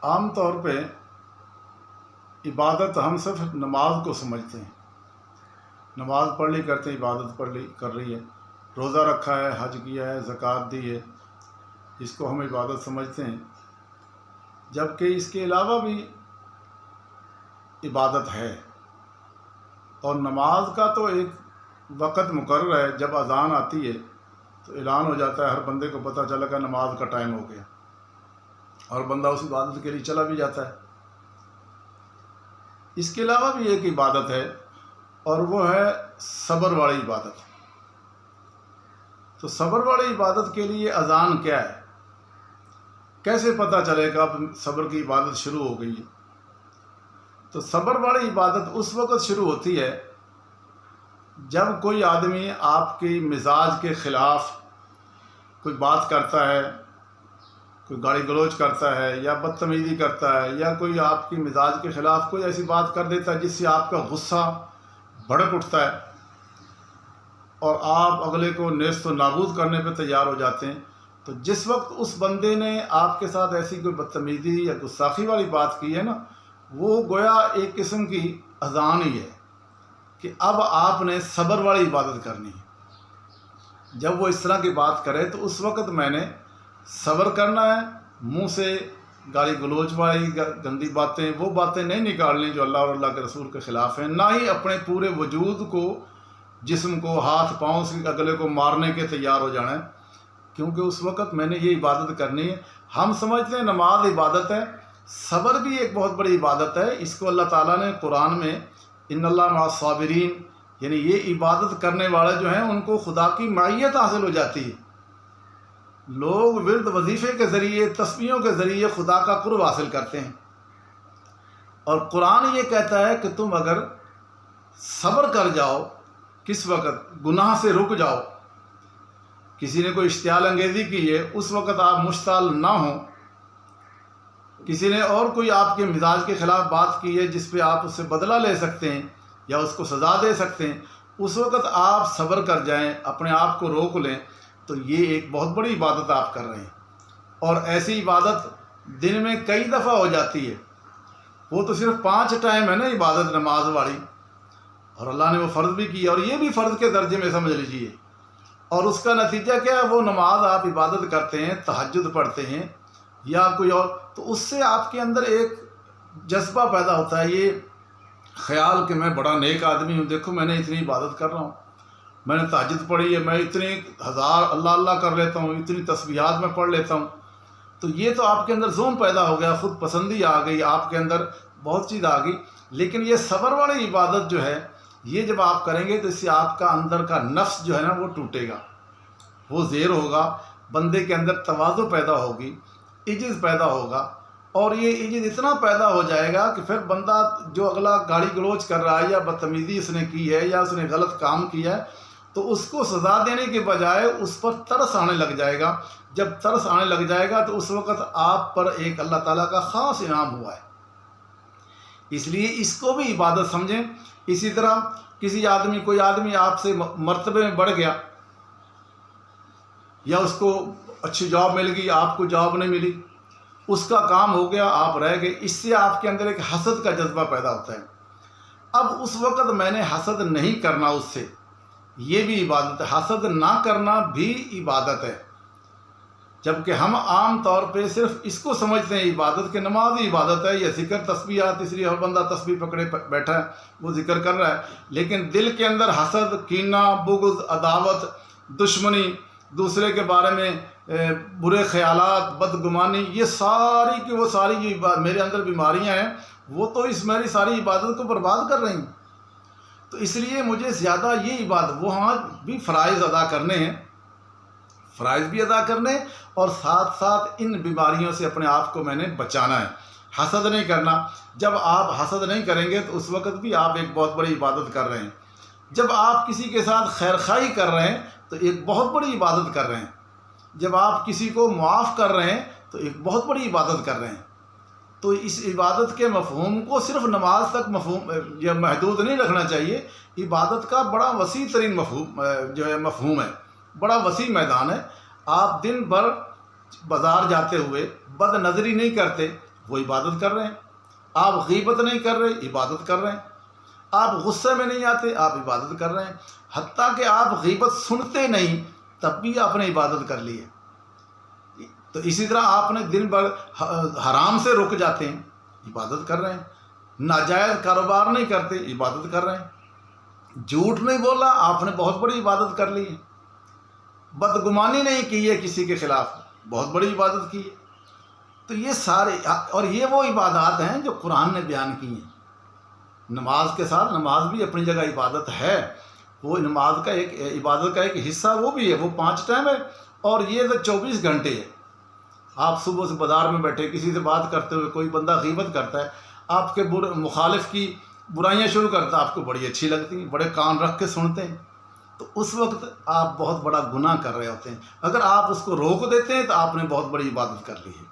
عام طور پہ عبادت ہم صرف نماز کو سمجھتے ہیں، نماز پڑھ لی کرتے ہیں، عبادت پڑھ لی کر رہی ہے، روزہ رکھا ہے، حج کیا ہے، زکوٰۃ دی ہے، اس کو ہم عبادت سمجھتے ہیں، جبکہ اس کے علاوہ بھی عبادت ہے۔ اور نماز کا تو ایک وقت مقرر ہے، جب اذان آتی ہے تو اعلان ہو جاتا ہے، ہر بندے کو پتہ چلا کہ نماز کا ٹائم ہو گیا، اور بندہ اس عبادت کے لیے چلا بھی جاتا ہے۔ اس کے علاوہ بھی ایک عبادت ہے، اور وہ ہے صبر والی عبادت۔ تو صبر والی عبادت کے لیے اذان کیا ہے؟ کیسے پتہ چلے گا اب صبر کی عبادت شروع ہو گئی ہے؟ تو صبر والی عبادت اس وقت شروع ہوتی ہے جب کوئی آدمی آپ کی مزاج کے خلاف کوئی بات کرتا ہے، کوئی گالی گلوچ کرتا ہے یا بدتمیزی کرتا ہے، یا کوئی آپ کی مزاج کے خلاف کوئی ایسی بات کر دیتا ہے جس سے آپ کا غصہ بھڑک اٹھتا ہے اور آپ اگلے کو نیست و نابود کرنے پہ تیار ہو جاتے ہیں۔ تو جس وقت اس بندے نے آپ کے ساتھ ایسی کوئی بدتمیزی یا گستاخی والی بات کی ہے نا، وہ گویا ایک قسم کی اذان ہی ہے کہ اب آپ نے صبر والی عبادت کرنی ہے۔ جب وہ اس طرح کی بات کرے تو اس وقت میں نے صبر کرنا ہے، منہ سے گالی گلوچ والی گندی باتیں، وہ باتیں نہیں نکالنی جو اللہ اور اللہ کے رسول کے خلاف ہیں، نہ ہی اپنے پورے وجود کو، جسم کو، ہاتھ پاؤں سے اگلے کو مارنے کے تیار ہو جانا ہے، کیونکہ اس وقت میں نے یہ عبادت کرنی ہے۔ ہم سمجھتے ہیں نماز عبادت ہے، صبر بھی ایک بہت بڑی عبادت ہے۔ اس کو اللہ تعالیٰ نے قرآن میں ان اللہ مع الصابرین، یعنی یہ عبادت کرنے والے جو ہیں ان کو خدا کی معیت حاصل ہو جاتی ہے۔ لوگ ورد وظیفے کے ذریعے، تسبیحوں کے ذریعے خدا کا قرب حاصل کرتے ہیں، اور قرآن یہ کہتا ہے کہ تم اگر صبر کر جاؤ، کس وقت؟ گناہ سے رک جاؤ۔ کسی نے کوئی اشتعال انگیزی کی ہے، اس وقت آپ مشتعل نہ ہوں۔ کسی نے اور کوئی آپ کے مزاج کے خلاف بات کی ہے جس پہ آپ اس سے بدلہ لے سکتے ہیں یا اس کو سزا دے سکتے ہیں، اس وقت آپ صبر کر جائیں، اپنے آپ کو روک لیں، تو یہ ایک بہت بڑی عبادت آپ کر رہے ہیں۔ اور ایسی عبادت دن میں کئی دفعہ ہو جاتی ہے، وہ تو صرف 5 ٹائم ہے نا عبادت نماز والی، اور اللہ نے وہ فرض بھی کی، اور یہ بھی فرض کے درجے میں سمجھ لیجیے۔ اور اس کا نتیجہ کیا ہے؟ وہ نماز آپ عبادت کرتے ہیں، تہجد پڑھتے ہیں یا کوئی اور، تو اس سے آپ کے اندر ایک جذبہ پیدا ہوتا ہے، یہ خیال کہ میں بڑا نیک آدمی ہوں، دیکھو میں نے اتنی عبادت کر رہا ہوں، میں نے تہجد پڑھی ہے، میں اتنے 1000 اللہ اللہ کر لیتا ہوں، اتنی تسبیحات میں پڑھ لیتا ہوں۔ تو یہ تو آپ کے اندر ذوق پیدا ہو گیا، خود پسندی آ گئی، آپ کے اندر بہت چیز آ گئی۔ لیکن یہ صبر والی عبادت جو ہے، یہ جب آپ کریں گے تو اس سے آپ کا اندر کا نفس جو ہے نا وہ ٹوٹے گا، وہ زیر ہوگا، بندے کے اندر تواضع پیدا ہوگی، عجز پیدا ہوگا، اور یہ عجز اتنا پیدا ہو جائے گا کہ پھر بندہ جو اگلا گالی گلوچ کر رہا ہے یا بدتمیزی اس نے کی ہے یا اس نے غلط کام کیا ہے، تو اس کو سزا دینے کے بجائے اس پر ترس آنے لگ جائے گا۔ جب ترس آنے لگ جائے گا تو اس وقت آپ پر ایک اللہ تعالیٰ کا خاص انعام ہوا ہے، اس لیے اس کو بھی عبادت سمجھیں۔ اسی طرح کوئی آدمی آپ سے مرتبے میں بڑھ گیا، یا اس کو اچھی جاب مل گئی، آپ کو جاب نہیں ملی، اس کا کام ہو گیا، آپ رہ گئے، اس سے آپ کے اندر ایک حسد کا جذبہ پیدا ہوتا ہے۔ اب اس وقت میں نے حسد نہیں کرنا اس سے، یہ بھی عبادت ہے، حسد نہ کرنا بھی عبادت ہے۔ جبکہ ہم عام طور پہ صرف اس کو سمجھتے ہیں عبادت، کہ نماز ہی عبادت ہے، یا ذکر تسبیحات، اس لیے ہر بندہ تسبیح پکڑے بیٹھا ہے، وہ ذکر کر رہا ہے، لیکن دل کے اندر حسد، کینہ، بغض، عداوت، دشمنی، دوسرے کے بارے میں برے خیالات، بدگمانی، یہ ساری کی وہ ساری جو میرے اندر بیماریاں ہیں، وہ تو اس میری ساری عبادت کو برباد کر رہی ہیں۔ تو اس لیے مجھے زیادہ یہ عبادت، وہاں بھی فرائض ادا کرنے ہیں، فرائض بھی ادا کرنے، اور ساتھ ساتھ ان بیماریوں سے اپنے آپ کو میں نے بچانا ہے، حسد نہیں کرنا۔ جب آپ حسد نہیں کریں گے تو اس وقت بھی آپ ایک بہت بڑی عبادت کر رہے ہیں۔ جب آپ کسی کے ساتھ خیر خواہی کر رہے ہیں تو ایک بہت بڑی عبادت کر رہے ہیں۔ جب آپ کسی کو معاف کر رہے ہیں تو ایک بہت بڑی عبادت کر رہے ہیں۔ تو اس عبادت کے مفہوم کو صرف نماز تک یا محدود نہیں رکھنا چاہیے۔ عبادت کا بڑا وسیع ترین مفہوم ہے، بڑا وسیع میدان ہے۔ آپ دن بھر بازار جاتے ہوئے بد نظری نہیں کرتے، وہ عبادت کر رہے ہیں. آپ غیبت نہیں کر رہے، عبادت کر رہے ہیں. آپ غصے میں نہیں آتے، آپ عبادت کر رہے ہیں. حتیٰ کہ آپ غیبت سنتے نہیں تب بھی آپ نے عبادت کر لی ہے. تو اسی طرح آپ نے دن بھر حرام سے رک جاتے ہیں، عبادت کر رہے ہیں. ناجائز کاروبار نہیں کرتے، عبادت کر رہے ہیں. جھوٹ نہیں بولا، آپ نے بہت بڑی عبادت کر لی ہے. بدگمانی نہیں کی ہے کسی کے خلاف، بہت بڑی عبادت کی ہے. تو یہ سارے، اور یہ وہ عبادات ہیں جو قرآن نے بیان کی ہیں. نماز کے ساتھ، نماز بھی اپنی جگہ عبادت ہے. وہ نماز کا ایک عبادت کا ایک حصہ وہ بھی ہے، وہ 5 ٹائم ہے. اور یہ تو 24 گھنٹے ہے. آپ صبح سے بازار میں بیٹھے کسی سے بات کرتے ہوئے کوئی بندہ غیبت کرتا ہے، آپ کے مخالف کی برائیاں شروع کرتا ہے، آپ کو بڑی اچھی لگتی ہیں، بڑے کان رکھ کے سنتے ہیں. تو اس وقت آپ بہت بڑا گناہ کر رہے ہوتے ہیں. اگر آپ اس کو روک دیتے ہیں تو آپ نے بہت بڑی عبادت کر لی ہے.